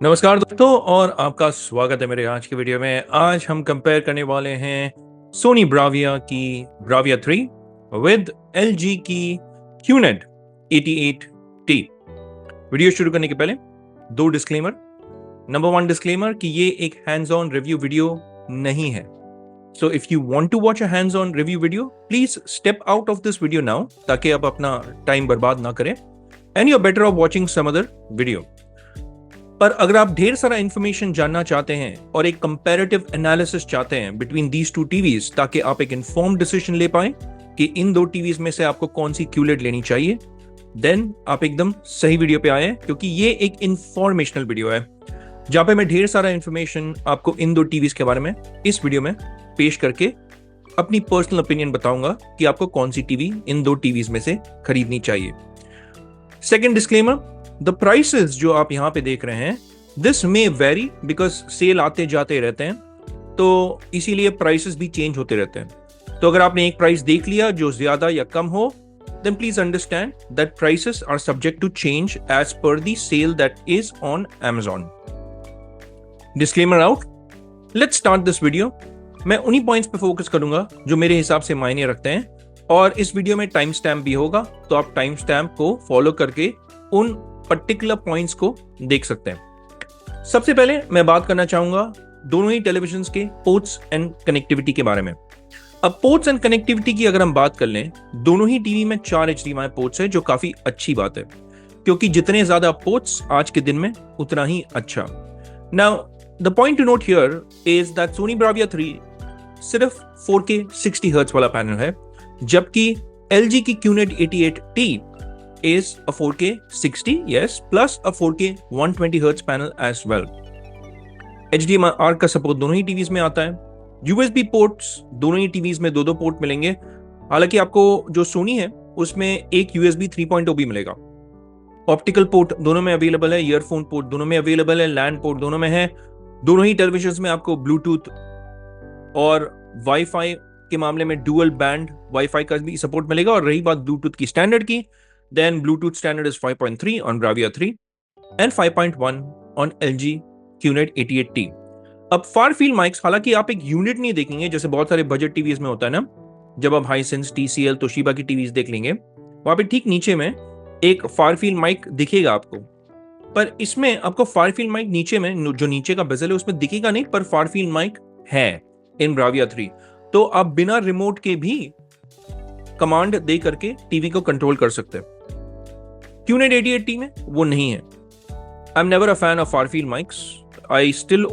नमस्कार दोस्तों और आपका स्वागत है मेरे आज की वीडियो में। आज हम कंपेयर करने वाले हैं सोनी ब्राविया की ब्राविया 3 विद एलजी की QNED 88T। वीडियो शुरू करने के पहले दो डिस्क्लेमर। नंबर 1 डिस्क्लेमर कि ये एक हैंड्स ऑन रिव्यू वीडियो नहीं है। So if you want to watch a hands on review video please step out of this video now, ताकि आप अपना टाइम बर्बाद ना करें and you are better off watching some other video. पर अगर आप ढेर सारा इंफॉर्मेशन जानना चाहते हैं और एक कंपैरेटिव एनालिसिस चाहते हैं बिटवीन दीज टू टीवीज, ताकि आप एक इन्फॉर्म्ड डिसीजन ले पाए कि इन दो टीवीज में से आपको कौन सी QLED लेनी चाहिए, देन आप एकदम सही वीडियो पे आए हैं, क्योंकि ये एक इंफॉर्मेशनल वीडियो है जहां पे मैं ढेर सारा इंफॉर्मेशन आपको इन दो टीवीज के बारे में इस वीडियो में पेश करके अपनी पर्सनल ओपिनियन बताऊंगा कि आपको कौन सी टीवी इन दो टीवीज में से खरीदनी चाहिए। सेकेंड डिस्क्लेमर, द प्राइसेस जो आप यहां पे देख रहे हैं this may vary because sale आते जाते रहते हैं, तो इसीलिए प्राइसेस भी चेंज होते रहते हैं। तो अगर आपने एक प्राइस देख लिया जो ज्यादा या कम हो, then please understand that prices are subject to change as per the sale that is on Amazon. Disclaimer out. Let's start this video. मैं उन्हीं पॉइंट्स पे फोकस करूंगा जो मेरे हिसाब से मायने रखते हैं, और इस वीडियो में टाइम स्टैम्प भी होगा, तो आप टाइम स्टैम्प को फॉलो करके उन पर्टिकुलर पॉइंट्स को देख सकते हैं। सबसे पहले मैं बात करना चाहूंगा दोनों ही टेलीविजन्स के पोर्ट्स एंड कनेक्टिविटी के बारे में। अब पोर्ट्स एंड कनेक्टिविटी की अगर हम बात कर लें, दोनों ही टीवी में 4 HDMI पोर्ट्स है, जो काफी अच्छी बात है, क्योंकि जितने ज्यादा पोर्ट्स आज के दिन में उतना ही अच्छा। Now the point to note here is that Sony Bravia 3 सिर्फ 4K 60 हर्ट्ज वाला पैनल है, जबकि LG की QNED 88T is a 4K 60, yes, plus a 4K 120 Hz panel as well. HDMI का सपोर्ट दोनों ही टीवीज में आता है। USB पोर्ट्स दोनों ही टीवीज में दो पोर्ट मिलेंगे। हालांकि आपको जो सोनी है उसमें एक USB 3.0 भी मिलेगा। ऑप्टिकल पोर्ट दोनों में अवेलेबल है, ईयरफोन पोर्ट दोनों में अवेलेबल है, लैंड पोर्ट दोनों में है। दोनों ही टेलीविजन में आपको ब्लूटूथ और वाईफाई के मामले में डुअल बैंड वाईफाई का भी सपोर्ट मिलेगा। और रही बात ब्लूटूथ की स्टैंडर्ड की, then Bluetooth standard is 5.3 on Bravia 3 and 5.1 on LG QNED 88T। अब फार फील्ड माइक्स, हालांकि आप एक यूनिट नहीं देखेंगे जैसे बहुत सारे बजट टीवीज में होता है ना, जब आप हाईसेंस, TCL, तोशिबा की टीवीज देख लेंगे, वहां पे ठीक नीचे में एक फार फील्ड माइक दिखेगा आपको। पर इसमें आपको फार फील्ड माइक नीचे में, जो नीचे का बेजल है उसमें दिखेगा नहीं, पर फार फील्ड माइक है इन Bravia 3। तो आप बिना रिमोट के भी कमांड दे करके टीवी को कंट्रोल कर सकते हैं। QNED 88T में वो नहीं है। I am never a fan of far field mics. I still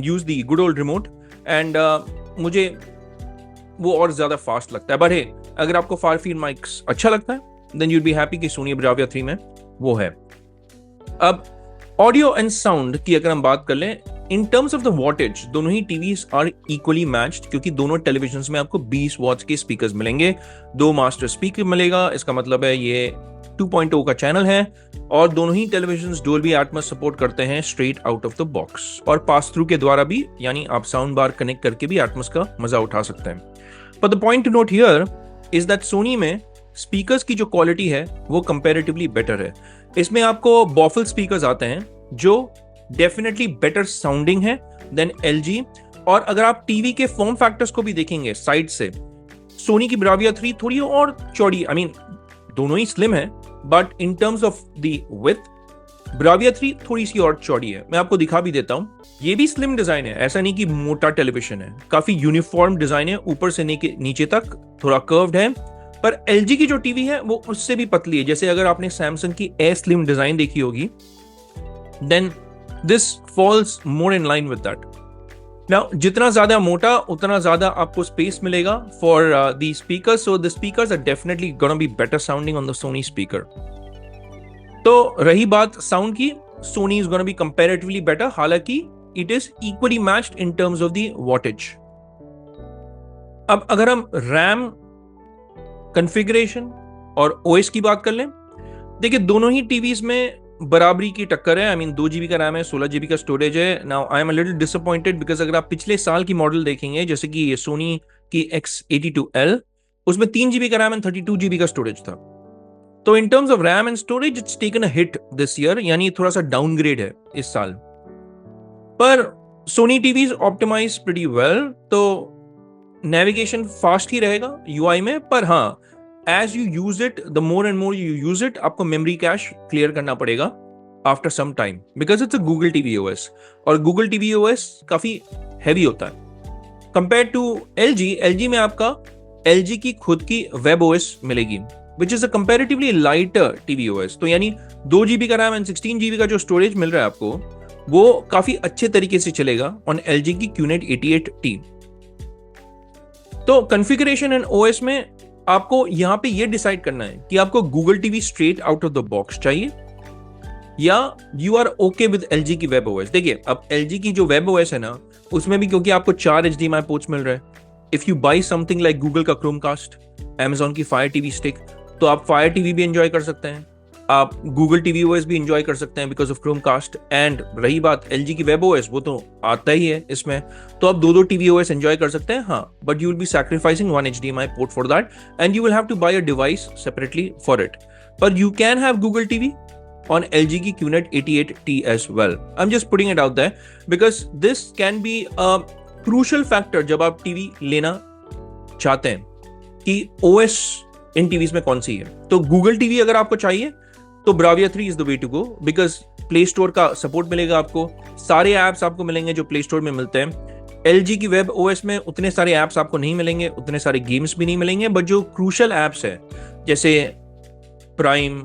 use the good old remote, and मुझे वो और ज्यादा फास्ट लगता है। बट हे, अगर आपको फार फील्ड माइक्स अच्छा लगता है देन यूड बी हैप्पी कि सोनी ब्राविया 3 में वो है। अब ऑडियो एंड साउंड की अगर हम बात कर लें, इन टर्म्स ऑफ द वॉटेज दोनों ही टीवीज आर इक्वली मैच्ड, क्योंकि दोनों टेलीविजन्स में आपको 20 वॉट्स के स्पीकर्स मिलेंगे, 2 मास्टर स्पीकर मिलेगा। इसका मतलब है ये 2.0 का चैनल है, और दोनों ही टेलीविजन्स डोल्बी एटमॉस सपोर्ट करते हैं straight out of the box, और पास थ्रू के द्वारा भी, यानी आप साउंड बार कनेक्ट करके भी एटमॉस का मजा उठा सकते हैं। But the point to note here is that Sony में स्पीकर्स की जो क्वालिटी है वो कंपैरेटिवली बेटर है। इसमें आपको बॉफल स्पीकर्स आते हैं जो डेफिनेटली बेटर साउंडिंग है देन LG। और अगर आप टीवी के फॉर्म फैक्टर्स को भी देखेंगे साइड से, सोनी की ब्राविया 3 थोड़ी और चौड़ी, दोनों ही स्लिम है, but in terms of the width Bravia 3 थोड़ी सी और चौड़ी है। मैं आपको दिखा भी देता हूं, ये भी स्लिम डिजाइन है, ऐसा नहीं कि मोटा टेलीविजन है, काफी यूनिफॉर्म डिजाइन है, ऊपर से नीचे तक थोड़ा कर्व्ड है। पर LG की जो टीवी है वो उससे भी पतली है। जैसे अगर आपने सैमसंग की ए स्लिम डिजाइन देखी होगी, then this falls more in line with that. Now जितना ज्यादा मोटा उतना ज्यादा आपको स्पेस मिलेगा for the speakers, so the speakers are definitely gonna be better sounding on the Sony speaker. तो रही बात साउंड की, Sony is gonna be comparatively better, हालांकि it is equally matched in terms of the wattage. अब अगर हम RAM, configuration और OS की बात कर लें, देखिए दोनों ही टीवीज में बराबरी की टक्कर है। 2 GB का रैम है, 16 GB का स्टोरेज है। Now I am a little disappointed because अगर आप पिछले साल की मॉडल देखेंगे, जैसे कि ये सोनी की X82L, उसमें 3 GB का रैम एंड 32 GB का स्टोरेज था। तो in terms of RAM and storage it's taken a hit this year, यानी थोड़ा सा डाउनग्रेड है इस साल। पर Sony TVs optimise pretty well, तो नेविगेशन फास्ट ही रहेगा यूआई में। पर हाँ, as you use it, the more and more you use it, आपको मेमोरी कैश क्लियर करना पड़ेगा after some time, because it's a Google TV OS, और गूगल टीवी ओएस काफी हैवी होता है कंपेयर टू एलजी। एलजी में आपका LG की खुद की वेब ओएस मिलेगी, which is a comparatively lighter TV OS. तो यानी 2 GB का रैम एंड 16 GB का जो स्टोरेज मिल रहा है आपको, वो काफी अच्छे तरीके से चलेगा ऑन एलजी की QNET 88T। तो कॉन्फ़िगरेशन एंड ओएस में आपको यहां पे ये डिसाइड करना है कि आपको Google TV straight out of the box चाहिए या you are okay with LG की वेब ओएस। देखिए, अब एलजी की जो वेब ओएस है ना, उसमें भी क्योंकि आपको 4 HDMI पोर्ट्स मिल रहे हैं, if you by something like Google का क्रोमकास्ट, Amazon की फायर टीवी स्टिक, तो आप फायर टीवी भी एंजॉय कर सकते हैं, आप गूगल टीवी ओएस भी एंजॉय कर सकते हैं बिकॉज ऑफ क्रोमकास्ट। एंड रही बात एलजी की वेब ओएस, वो तो आता ही है इसमें, तो आप दो टीवी ओएस एंजॉय कर सकते हैं। हाँ, but you will be sacrificing 1 HDMI port for that, and you will have to buy a device separately for it. पर you can have Google TV on LG की QNET 88T as well. I'm just putting it out there because this can be a crucial factor जब आप TV लेना चाहते हैं कि OS इन TVs में कौन सी है। तो गूगल टीवी अगर आपको चाहिए तो Bravia 3 is the way to go because play store का सपोर्ट मिलेगा आपको, सारे एप्स आपको मिलेंगे जो प्ले स्टोर में मिलते हैं। LG की वेब OS में उतने सारे एप्स आपको नहीं मिलेंगे, उतने सारे गेम्स भी नहीं मिलेंगे, बट जो क्रूशल एप्स है जैसे Prime,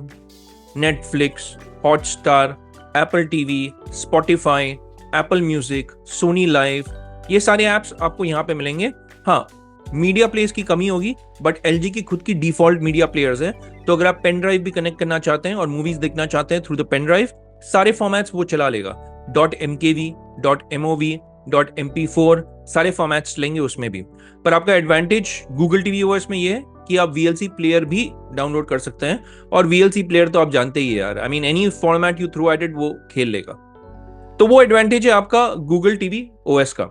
Netflix, Hotstar, Apple TV, Spotify, Apple music, Sony LIV, ये सारे ऐप्स आपको यहाँ पे मिलेंगे। हाँ, मीडिया प्लेयर्स की कमी होगी, बट एलजी की खुद की डिफॉल्ट मीडिया प्लेयर्स है, तो अगर आप पेन ड्राइव भी कनेक्ट करना चाहते हैं और मूवीज देखना चाहते हैं थ्रू द पेन ड्राइव, सारे फॉर्मेट्स वो चला लेगा। .mkv, .mov, .mp4 सारे फॉर्मेट्स लेंगे उसमें भी। पर आपका एडवांटेज गूगल टीवी ओएस में ये है कि आप VLC प्लेयर भी डाउनलोड कर सकते हैं, और VLC प्लेयर तो आप जानते ही है यार, I mean any format you throw at it वो खेल लेगा। तो वो एडवांटेज है आपका गूगल टीवी ओएस का।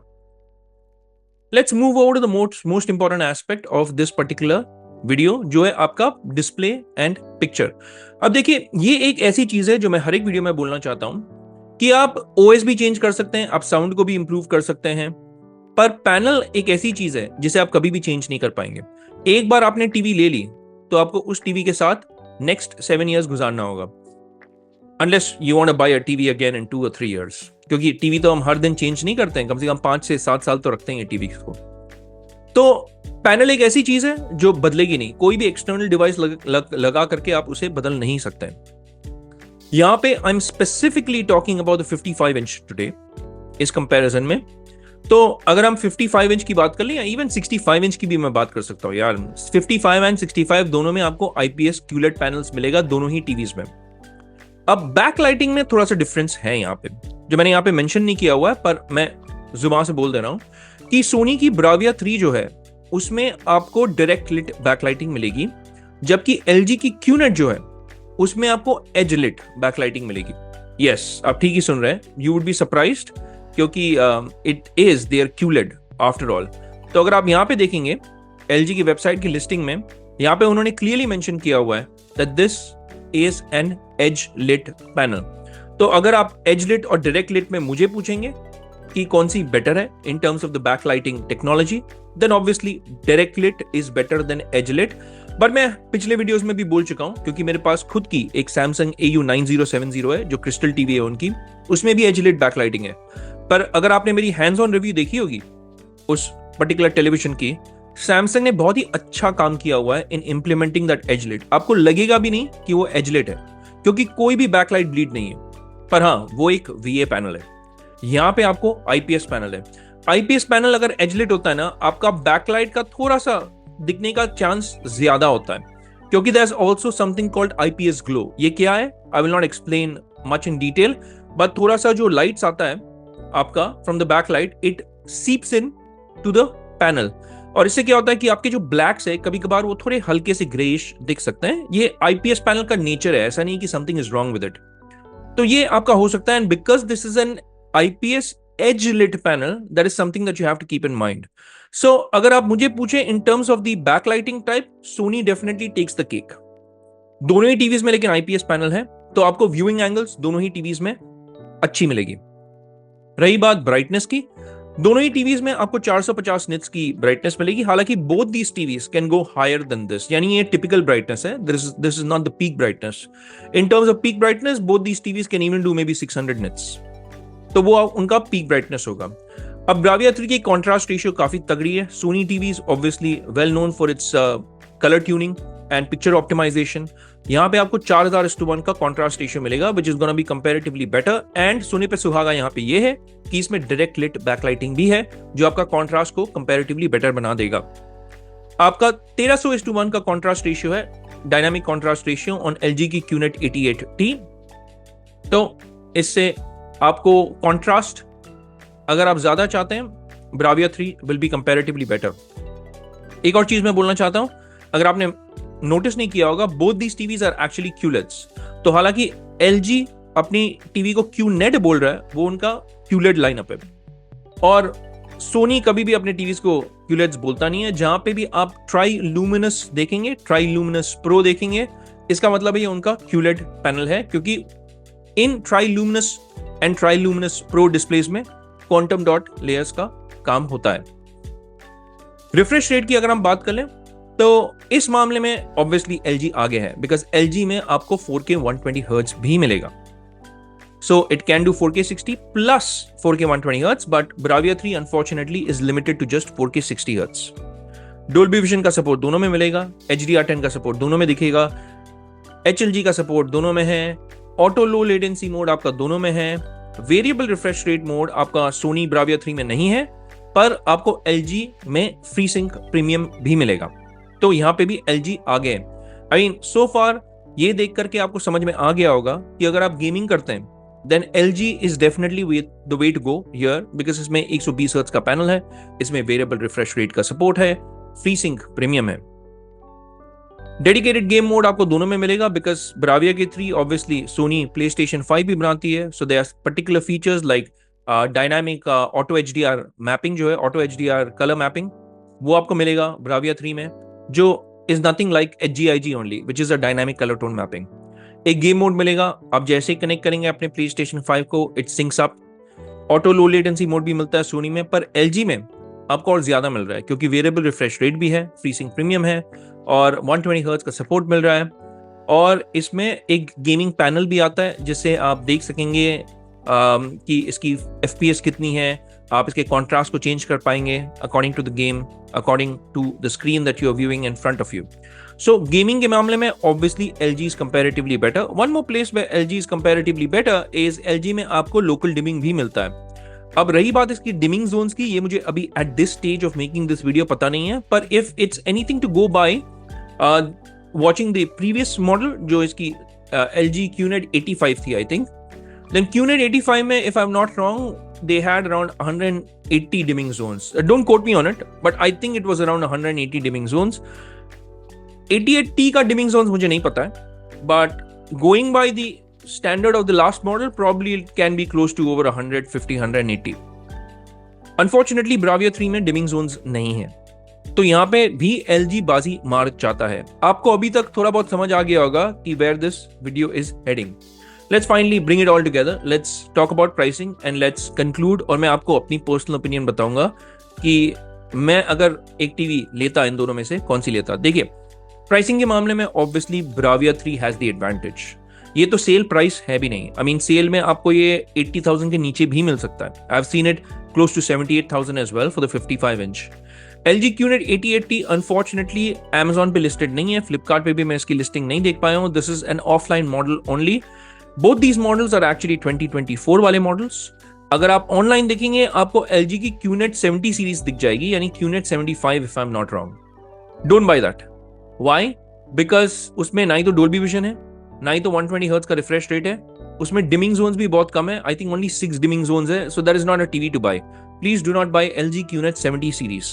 Let's move over to the most important aspect of this particular video, जो है आपका डिस्प्ले एंड पिक्चर। अब देखिए, ये एक ऐसी चीज है जो मैं हर एक वीडियो में बोलना चाहता हूं कि आप OS भी चेंज कर सकते हैं, आप साउंड को भी इंप्रूव कर सकते हैं, पर पैनल एक ऐसी चीज है जिसे आप कभी भी चेंज नहीं कर पाएंगे। एक बार आपने टीवी ले ली तो आपको उस टीवी के साथ नेक्स्ट 7 years गुजारना होगा, unless you want to buy a TV again in 2 or 3 years, क्योंकि टीवी तो हम हर दिन चेंज नहीं करते हैं, कम से कम 5 से 7 साल तो रखते हैं टीवी को। तो पैनल एक ऐसी चीज है जो बदलेगी नहीं, कोई भी एक्सटर्नल डिवाइस लगा करके आप उसे बदल नहीं सकते। यहां पे I am specifically talking about 55 inch today इस कंपैरिजन में। तो अगर हम 55 इंच की बात कर लें या इवन 65 इंच की भी मैं बात कर सकता हूं यार, 55 एंड 65 दोनों में आपको IPS QLED पैनल्स मिलेगा दोनों ही टीवीज में। अब बैक लाइटिंग में थोड़ा सा डिफरेंस है यहाँ पे, जो मैंने यहाँ पे मेंशन नहीं किया हुआ है, पर मैं जुबान से बोल दे रहा हूं कि सोनी की Bravia 3 जो है उसमें आपको डायरेक्ट लिट बैक लाइटिंग मिलेगी, जबकि LG की QNET जो है उसमें आपको एज लिट बैक लाइटिंग मिलेगी। यस, आप ठीक ही सुन रहे हैं, यू वुड बी सरप्राइज्ड, क्योंकि it is there QLED after all. तो अगर आप यहाँ पे देखेंगे LG की वेबसाइट की लिस्टिंग में, यहाँ पे उन्होंने क्लियरली मेंशन किया हुआ है that this is an edge lit panel. तो अगर आप एज लिट और डायरेक्ट लिट में मुझे पूछेंगे कि कौन सी बेटर है in terms of the back lighting technology, then obviously direct lit is better than edge lit. But मैं पिछले वीडियोस में भी बोल चुका हूं, क्योंकि मेरे पास खुद की एक Samsung AU9070 है जो क्रिस्टल टीवी है उनकी, उसमें भी एज लिट बैक लाइटिंग है। पर अगर आपने मेरी हैंड्स ऑन रिव्यू देखी होगी उस पर्टिकुलर टेलीविजन की, सैमसंग ने बहुत ही अच्छा काम किया हुआ है इन इंप्लीमेंटिंग दैट एज लिट। आपको लगेगा भी नहीं कि वो एज लिट है, क्योंकि कोई भी बैकलाइट ब्लीड नहीं है। पर हाँ, वो एक VA पैनल है, यहाँ पे आपको IPS पैनल है। IPS पैनल अगर एज लिट होता है ना, आपका बैकलाइट का थोड़ा सा दिखने का चांस ज्यादा होता है, क्योंकि there is also something called IPS glow. ये क्या है, I will not explain much in detail, but थोड़ा सा जो लाइट्स आता है आपका from the backlight, it seeps into the panel, और इससे क्या होता है कि आपके जो ब्लैक्स है कभी कभार वो थोड़े हल्के से ग्रेइश दिख सकते हैं। ये IPS पैनल का नेचर है, ऐसा नहीं कि something is wrong with it. तो ये आपका हो सकता है, and because this is N IPS edge lit panel, that is something that you have to keep in mind. So अगर आप मुझे पूछे in terms of the backlighting type, Sony definitely takes the cake. दोनों ही TVs में लेकिन IPS panel है, तो आपको व्यूइंग एंगल्स दोनों ही टीवीज में अच्छी मिलेगी। रही बात ब्राइटनेस की, दोनों ही टीवीज में आपको 450 निट्स की ब्राइटनेस मिलेगी। हालांकि both these TVs can go higher than this, यानी ये टिपिकल ब्राइटनेस है, this is not the peak brightness. In terms of peak brightness both these TVs can even do maybe 600 nits, तो वो उनका peak brightness होगा। अब Bravia 3 की contrast ratio काफी तगड़ी है। Sony TVs obviously well known for its colour tuning and picture optimisation. यहाँ पे आपको 4000:1 का कॉन्ट्रास्ट रेशियो मिलेगा, which is gonna be comparatively better. And सोने पे सुहागा यहाँ पे ये है कि इसमें डायरेक्ट लिट बैकलाइटिंग भी है, जो आपका कॉन्ट्रास्ट को कंपैरेटिवली बेटर बना देगा। आपका 1300:1 का कॉन्ट्रास्ट रेशियो है, dynamic contrast ratio on LG की QNET 88T। तो इससे आपको कॉन्ट्रास्ट अगर आप ज्यादा चाहते हैं, Bravia 3 will be comparatively better. एक और चीज मैं बोलना चाहता हूं, अगर आपने नोटिस नहीं किया होगा, both these TVs are actually QLEDs। तो हालांकि LG अपनी टीवी को QNED बोल रहा है, वो उनका QLED लाइनअप है, और सोनी कभी भी अपने टीवीज को QLEDs बोलता नहीं है। जहां पे भी आप ट्राई लूमिनस देखेंगे, ट्राई लूमिनस प्रो देखेंगे, इसका मतलब है ये उनका QLED पैनल है, क्योंकि इन Triluminos and Triluminos pro displays में क्वांटम डॉट लेयर्स का काम होता है। रिफ्रेश रेट की अगर हम बात कर लें, तो इस मामले में ऑब्वियसली LG आगे है, बिकॉज LG में आपको 4K 120 हर्ट्ज भी मिलेगा। So it can do 4K 60 plus 4K 120 hertz, but Bravia 3 unfortunately is limited to just 4K 60 hertz. Dolby vision का सपोर्ट दोनों में मिलेगा, HDR10 का सपोर्ट दोनों में दिखेगा, HLG का सपोर्ट दोनों में है, ऑटो लो लेटेंसी मोड आपका दोनों में है, वेरिएबल रिफ्रेश रेट मोड आपका सोनी ब्राविया 3 में नहीं है, पर आपको LG में फ्री सिंक प्रीमियम भी मिलेगा। तो यहां पे भी LG आगे है। आई मीन सो फार ये देख करके आपको समझ में आ गया होगा कि अगर आप गेमिंग करते हैं, then LG is definitely the way to go here, because इसमें 120 हर्ट्ज का पैनल है, इसमें वेरिएबल रिफ्रेश रेट का सपोर्ट है, फ्री सिंक प्रीमियम है। डेडिकेटेड गेम मोड आपको दोनों में मिलेगा, बिकॉज ब्राविया के 3 ऑब्वियसली सोनी PlayStation 5 भी बनाती है, so there are particular features like dynamic auto HDR mapping, जो है ऑटो HDR कलर मैपिंग, वो आपको मिलेगा ब्राविया 3 में, जो is nothing like HGIG only, which is a dynamic colour tone mapping. एक गेम मोड मिलेगा, आप जैसे ही कनेक्ट करेंगे अपने PlayStation 5 को, it sinks up. Auto low latency mode भी मिलता है सोनी में, पर LG में आपको और ज्यादा मिल रहा है, क्योंकि वेरिएबल रिफ्रेश रेट भी है, फ्री सिंक प्रीमियम है, और 120 हर्ट्ज का सपोर्ट मिल रहा है। और इसमें एक गेमिंग पैनल भी आता है, जिससे आप देख सकेंगे कि इसकी FPS कितनी है, आप इसके कॉन्ट्रास्ट को चेंज कर पाएंगे according to the game, according to the screen that you are viewing in front of you. So gaming के मामले में obviously LG is comparatively better. One more place में LG is comparatively better is LG में आपको local dimming भी मिलता है। अब रही बात इसकी डिमिंग जोन्स की, ये मुझे अभी at this stage of making this video पता नहीं है, पर if it's anything to go by watching the previous model, जो इसकी LG QNED 85 थी आई थिंक, then QNED 85 में if I'm not wrong they had around 180 dimming zones. Don't quote me on it, but I think it was around 180 dimming zones. 88T का dimming zones मुझे नहीं पता है, but going by the standard of the last model, probably it can be close to over 150, 180. Unfortunately, Bravia 3 में dimming zones नहीं है, तो यहाँ पे भी LG बाजी मार चाहता है। आपको अभी तक थोड़ा बहुत समझ आ गया होगा कि where this video is heading. Let's finally bring it all together. Let's talk about pricing and let's conclude. और मैं आपको अपनी पर्सनल ओपिनियन बताऊंगा कि मैं अगर एक टीवी लेता इन दोनों में से कौन सी लेता। देखिए, प्राइसिंग के मामले में obviously Bravia 3 has the advantage. ये तो सेल प्राइस है भी नहीं, आई मीन सेल में आपको ये 80,000 के नीचे भी मिल सकता है। I have seen it close to 78,000 as well for the 55 inch. LG QNED 88T unfortunately Amazon पे लिस्टेड नहीं है, फ्लिपकार्ट पे भी मैं इसकी लिस्टिंग नहीं देख पाया हूँ। This is an offline model only. Both these models are actually 2024 वाले मॉडल्स। अगर आप ऑनलाइन देखेंगे, आपको LG की QNED 70 सीरीज दिख जाएगी, यानी QNED 75 if I'm not wrong. Don't buy that. Why? Because उसमें ना ही तो डोल्बी विजन है, ना ही तो 120 हर्ट्ज का रिफ्रेश रेट है, उसमें डिमिंग जोन्स भी बहुत कम है। I think only 6 dimming zones है, so that is not a TV to buy. Please do not buy LG QNED 70 series.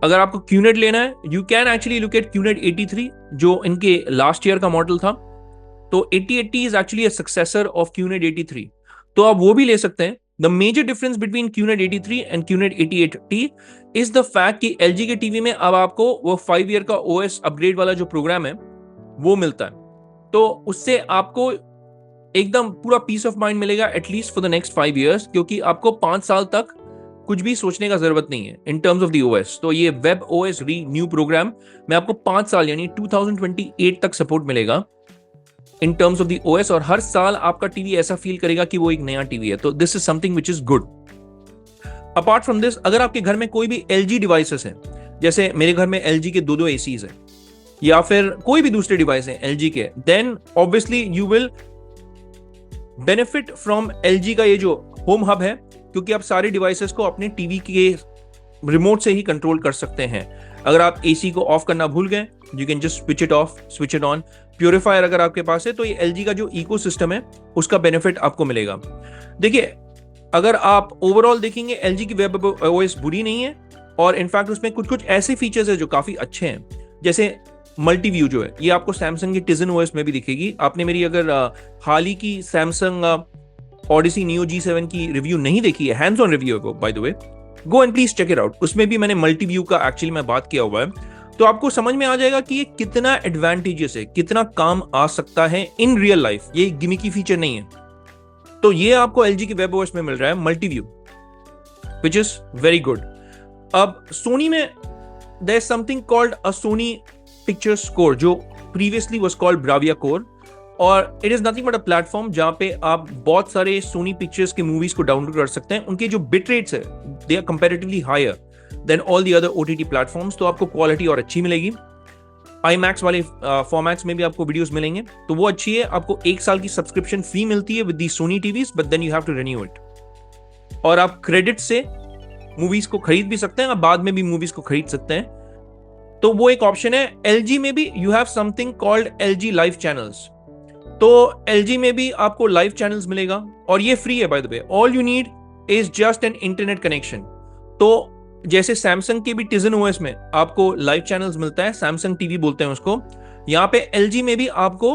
अगर आपको QNED लेना है, you can actually look at QNED 83, जो इनके लास्ट ईयर का मॉडल था। तो 8080 is actually a successor of QNED 83, तो आप वो भी ले सकते हैं। The major difference between QNED 83 and QNED 88T is the fact कि LG के टीवी में अब आपको वो 5 ईयर का OS अपग्रेड वाला जो प्रोग्राम है वो मिलता है। तो उससे आपको एकदम पूरा पीस ऑफ माइंड मिलेगा at least for the next 5 years, क्योंकि आपको 5 साल तक कुछ भी सोचने का जरूरत नहीं है in terms of the OS. तो ये वेब ओएस री न्यू प्रोग्राम में आपको 5 साल यानी 2028 तक सपोर्ट मिलेगा इन टर्म्स ऑफ द ओएस, और हर साल आपका टीवी ऐसा फील करेगा कि वो एक नया टीवी है। तो this is something which is good. Apart from this, अगर आपके घर में कोई भी एलजी डिवाइसेस हैं, जैसे मेरे घर में एलजी के 2 एसीज हैं, या फिर कोई भी दूसरे डिवाइस हैं एलजी के, then obviously you will benefit from LG का ये जो होम हब है, क्योंकि आप सारे डिवाइसेस को अपने टीवी के रिमोट से ही कंट्रोल कर सकते हैं। अगर आप एसी को ऑफ करना भूल गए, you can just switch it of, switch it on. Purifier अगर आपके पास है, तो ये एलजी का जो इकोसिस्टम है उसका बेनिफिट आपको मिलेगा। देखिए, अगर आप ओवरऑल देखेंगे एलजी की वेब ओएस बुरी नहीं है, और इनफैक्ट उसमें कुछ कुछ ऐसे फीचर्स है जो काफी अच्छे हैं, जैसे मल्टी व्यू जो है, ये आपको सैमसंग की टिजन ओएस में भी दिखेगी। आपने मेरी अगर हाल ही की सैमसंग ऑडिसी नियो G7 की रिव्यू नहीं देखी है, हैंड्स ऑन रिव्यू है वो by the way, go and please check it out. उसमें भी मैंने मल्टी व्यू का एक्चुअली मैं बात किया हुआ है, तो आपको समझ में आ जाएगा कि ये कितना एडवांटेजेस है, कितना काम आ सकता है इन रियल लाइफ। ये गिमिकी फीचर नहीं है। तो ये आपको एलजी की वेब ओएस में मिल रहा है multi view, which is very good. अब सोनी में there is something called a Sony Pictures Core, जो previously was called Bravia Core, और it is nothing but a platform जहां पे आप बहुत सारे सोनी पिक्चर्स के मूवीज को डाउनलोड कर सकते हैं। उनके जो बिट रेट्स है they are comparatively higher than all the other OTT platforms, तो आपको क्वालिटी और अच्छी मिलेगी। IMAX वाले फॉर्मेट्स में भी आपको वीडियोस मिलेंगे, तो वो अच्छी है। आपको 1 साल की सब्सक्रिप्शन फ्री मिलती है with the Sony TVs, but then you have to renew it, और आप क्रेडिट से मूवीज को खरीद भी सकते हैं, आप बाद में भी मूवीज को खरीद सकते हैं, तो वो एक ऑप्शन है। एलजी में भी you have something called LG live channels, तो एलजी में भी आपको लाइव चैनल्स मिलेगा, और ये फ्री है bye the way. All you need is just an internet connection. तो जैसे सैमसंग के भी टिजन ओएस में आपको लाइव चैनल्स मिलता है, सैमसंग टीवी बोलते हैं उसको, यहां पे एलजी में भी आपको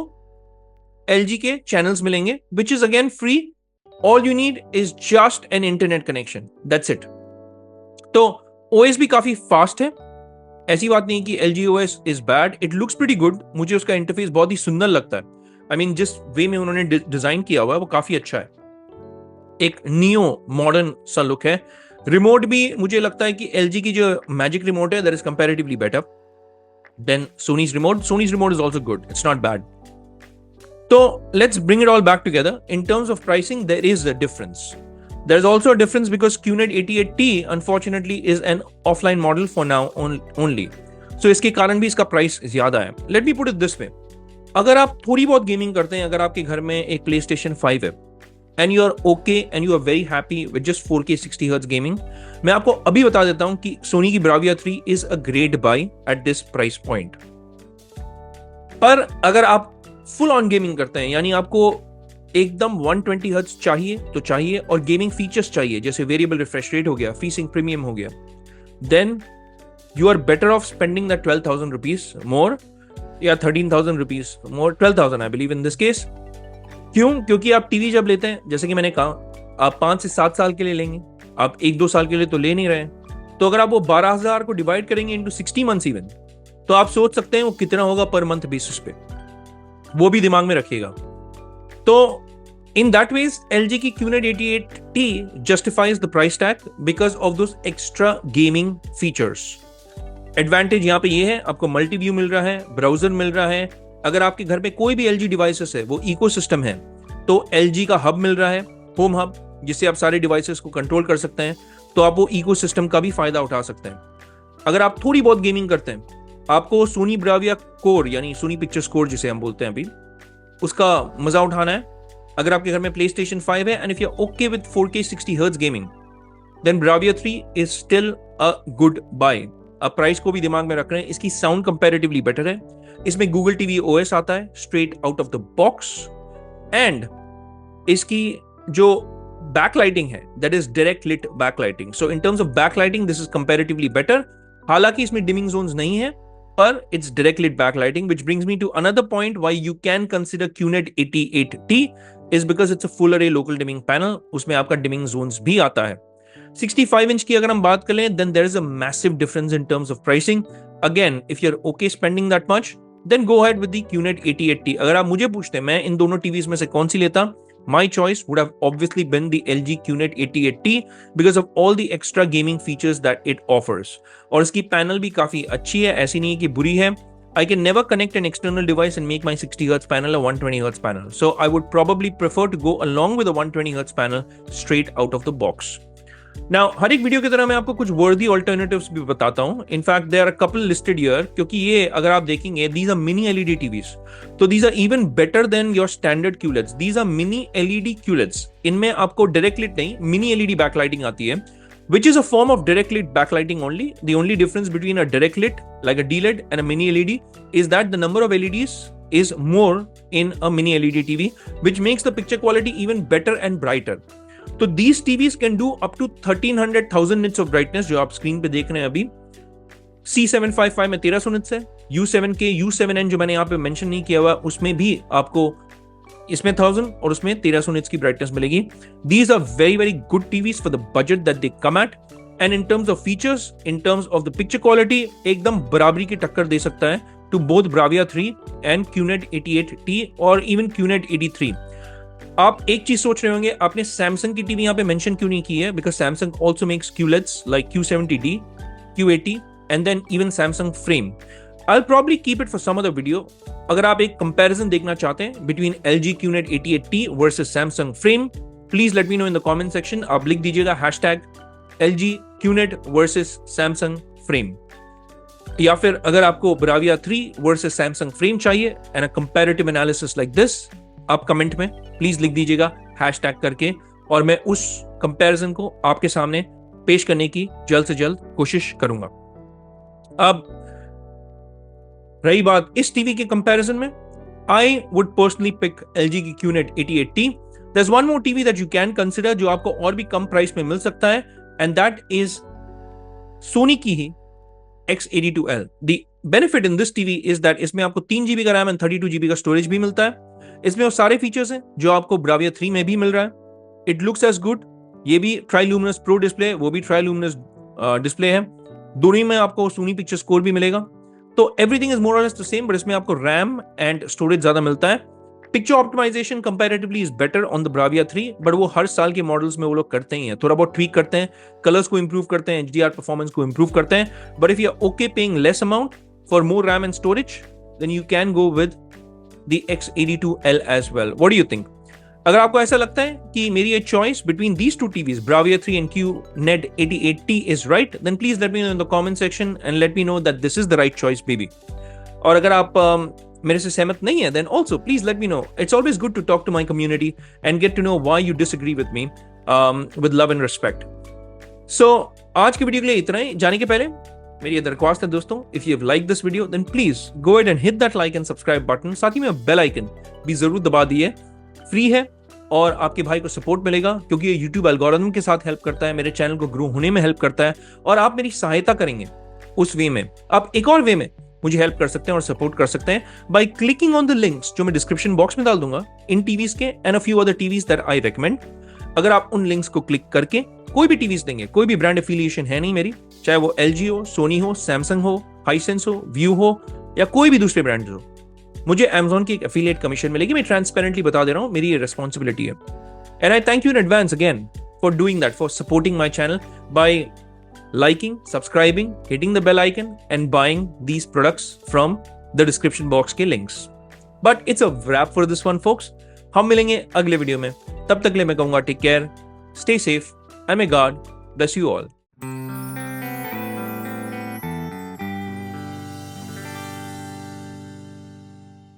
एलजी के चैनल्स मिलेंगे, which is again free. All you need is just an internet connection, that's it. तो ओएस भी काफी फास्ट है, ऐसी बात नहीं कि LG OS is bad, it looks pretty good. मुझे उसका इंटरफेस बहुत ही सुंदर लगता है। आई मीन जिस वे में उन्होंने डिजाइन किया हुआ है वो काफी अच्छा है, एक नियो मॉडर्न सा लुक है। रिमोट भी मुझे लगता है कि LG की जो मैजिक रिमोट है that is comparatively better than Sony's remote. Sony's remote is also good, it's not bad. तो let's bring it all back together. In terms of pricing there is a difference. There is also a difference because QNED 88T unfortunately is an offline model for now only. So इसके कारण भी इसका price ज्यादा है. Let me put it this way. अगर आप थोड़ी बहुत गेमिंग करते हैं, अगर आपके घर में एक PlayStation 5 है and you are okay and you are very happy with just 4K 60 Hz gaming, मैं आपको अभी बता देता हूं कि Sony की Bravia 3 is a great buy at this price point. पर अगर आप फुल ऑन गेमिंग करते हैं, यानी आपको एकदम 120 हर्ट्ज चाहिए तो चाहिए, और गेमिंग फीचर्स चाहिए जैसे वेरिएबल रिफ्रेश रेट हो गया, FreeSync प्रीमियम हो गया, then you are better off spending the 12,000 rupees more या 13,000 rupees more, 12,000 I believe in this case. क्यों? क्योंकि आप टीवी जब लेते हैं, जैसे कि मैंने कहा, आप 5 से 7 साल के लिए लेंगे, आप 1-2 साल के लिए तो ले नहीं रहे। तो अगर आप वो 12,000 को डिवाइड करेंगे इंटू 60 मंथ्स इवन, तो आप सोच सकते हैं वो कितना होगा पर मंथ बेसिस पे, वो भी दिमाग में रखिएगा। तो in that ways LG की QNED 88T justifies the price tag because of those extra gaming features. Advantage यहाँ पे ये है, आपको मल्टी व्यू मिल रहा है, ब्राउजर मिल रहा है। अगर आपके घर पे कोई भी LG डिवाइसेस है, वो इकोसिस्टम है, तो LG का हब मिल रहा है, होम हब, जिससे आप सारे डिवाइसेस को कंट्रोल कर सकते हैं, तो आप वो इकोसिस्टम का भी फायदा उठा सकते हैं। अगर आप थोड़ी बहुत गेमिंग करते हैं, आपको सोनी ब्राविया कोर यानी सोनी पिक्चर्स कोर जिसे हम बोलते हैं अभी, उसका मजा उठाना है। अगर आपके घर में PlayStation 5 है and if you're okay with 4K 60 Hz gaming, then Bravia 3 is still a good buy. अब प्राइस को भी दिमाग में रख रहे हैं, इसकी साउंड कंपैरेटिवली बेटर है, इसमें Google TV OS आता है straight out of the box, and इसकी जो बैकलाइटिंग है that is direct lit backlighting. So in terms of backlighting this is comparatively better. हालांकि इसमें डिमिंग जोन्स नहीं है, पर it's direct lit backlighting, which brings me to another point why you can consider QNED 88T is because it's a full array local dimming panel. उसमें आपका dimming zones भी आता है। 65 इंच की अगर हम बात करें, then there is a massive difference in terms of pricing. Again, if you're okay spending that much, then go ahead with the QNED 8080. अगर आप मुझे पूछते हैं मैं इन दोनों टीवीज में से कौन सी लेता, my choice would have obviously been the LG QNED 8080 because of all the extra gaming features that it offers. और इसकी पैनल भी काफी अच्छी है, ऐसी नहीं है कि बुरी है. I can never connect an external device and make my 60Hz panel a 120Hz panel. So I would probably prefer to go along with a 120Hz panel straight out of the box. Now, हर एक video की तरह मैं आपको कुछ worthy alternatives भी बताता हूं. In fact, there are a couple listed here क्योंकि ये अगर आप देखेंगे, these are mini LED TVs. तो these are even better than your standard QLEDs. These are mini LED QLEDs. इनमें आपको direct lit नहीं, mini LED backlighting आती है, which is a form of direct lit backlighting only. The only difference between a direct lit, like a D-LED, and a mini LED is that the number of LEDs is more in a mini LED TV, which makes the picture quality even better and brighter. So these TVs can do up to 1300,000 nits of brightness, जो आप screen पे देख रहे हैं अभी. C755 में 1300 nits है, U7K, U7N जो मैंने यहाँ पे मेंशन नहीं किया हुआ, उसमें भी आपको इसमें 1000 और उसमें 1300 निट्स की ब्राइटनेस मिलेगी. These are very very good TVs for the budget that they come at, and in terms of features, in terms of the picture quality, एकदम बराबरी की टक्कर दे सकता है to both Bravia 3 and QNED 88T or even QNED 83. आप एक चीज सोच रहे होंगे, आपने सैमसंग की टीवी यहाँ पे मेंशन क्यों नहीं की है? Because Samsung also makes QLEDs like Q70D, Q80 and then even Samsung Frame. I'll probably keep it for some other video. अगर आप एक कंपैरिजन देखना चाहते हैं between LG QNED 88T versus Samsung Frame, please let me know in the comment section. आप लिख दीजिएगा #LG QNED versus Samsung Frame. या फिर अगर आपको Bravia 3 versus Samsung Frame चाहिए and a comparative analysis like this, आप कमेंट में प्लीज लिख दीजिएगा # करके, और मैं उस कंपैरिजन को आपके सामने पेश करने की जल्द से जल्द कोशिश करूंगा. अब रही बात इस टीवी के कंपैरिजन में, I would personally pick LG की QNED 88T. There's one more TV that you can consider जो आपको और भी कम प्राइस में मिल सकता है, and that is Sony की ही X82L. The benefit in this TV is that इसमें आपको 3GB का RAM and 32GB का स्टोरेज भी मिलता है. इसमें वो सारे फीचर्स हैं जो आपको Bravia 3 में भी मिल रहा है. It looks as good. ये भी Tri-Luminous Pro डिस्प्ले, वो भी Tri-Luminous डिस्प्ले है. दोनों में आपको Sony पिक्चर स्कोर भी मिलेगा. तो एवरीथिंग इज मोर और लेस द सेम, बट इसमें आपको रैम एंड स्टोरेज ज्यादा मिलता है. Picture optimization comparatively is better on the Bravia 3, but वो हर साल के मॉडल्स में वो लोग करते ही हैं, थोड़ा बहुत ट्वीक करते हैं, कलर्स को इंप्रूव करते हैं, HDR परफॉर्मेंस को इंप्रूव करते हैं. But if you are okay paying less amount for more RAM and storage, then you can go with the X82L as well. What do you think? अगर आपको ऐसा लगता है कि मेरी ये choice between these two TVs Bravia 3 and QNED 88T is right, then please let me know in the comment section and let me know that this is the right choice, baby. और अगर आप मेरे से सहमत नहीं है, then also please let me know. It's always good to talk to my community and get to know why you disagree with me, with love and respect. So आज की वीडियो के लिए इतना ही. जाने के पहले मेरी ये दरख्वास्त है दोस्तों, if you have liked this video then please go ahead and hit that like and subscribe button. साथ ही में बेल आइकन भी जरूर दबा दिए. फ्री है और आपके भाई को सपोर्ट मिलेगा क्योंकि ये YouTube एल्गोरिथम के साथ हेल्प करता है, मेरे चैनल को ग्रो होने में हेल्प करता है, और आप मेरी सहायता करेंगे उस वे में. आप एक और वे में मुझे हेल्प कर सकते हैं और सपोर्ट कर सकते हैं by clicking on the links जो मैं डिस्क्रिप्शन बॉक्स में डाल दूंगा इन टीवीज के and a few other TVs that I recommend. अगर आप उन लिंक्स को क्लिक करके कोई भी टीवीज देंगे, कोई भी ब्रांड एफिलिएशन है नहीं मेरी, चाहे वो LG हो, सोनी हो, सैमसंग हो, हाइसेंस हो, व्यू हो या कोई भी दूसरे ब्रांड हो, मुझे Amazon की एक एफिलिएट कमीशन मिलेगी. मैं ट्रांसपेरेंटली बता दे रहा हूं, मेरी ये रिस्पॉन्सिबिलिटी है. And I thank you in advance again for doing that, for supporting my channel by liking, subscribing, hitting the bell icon and buying these products from the description box के links. But it's a wrap for this one, folks. हम मिलेंगे अगले video में. तब तक के लिए मैं कहूंगा take care, stay safe and may God bless you all.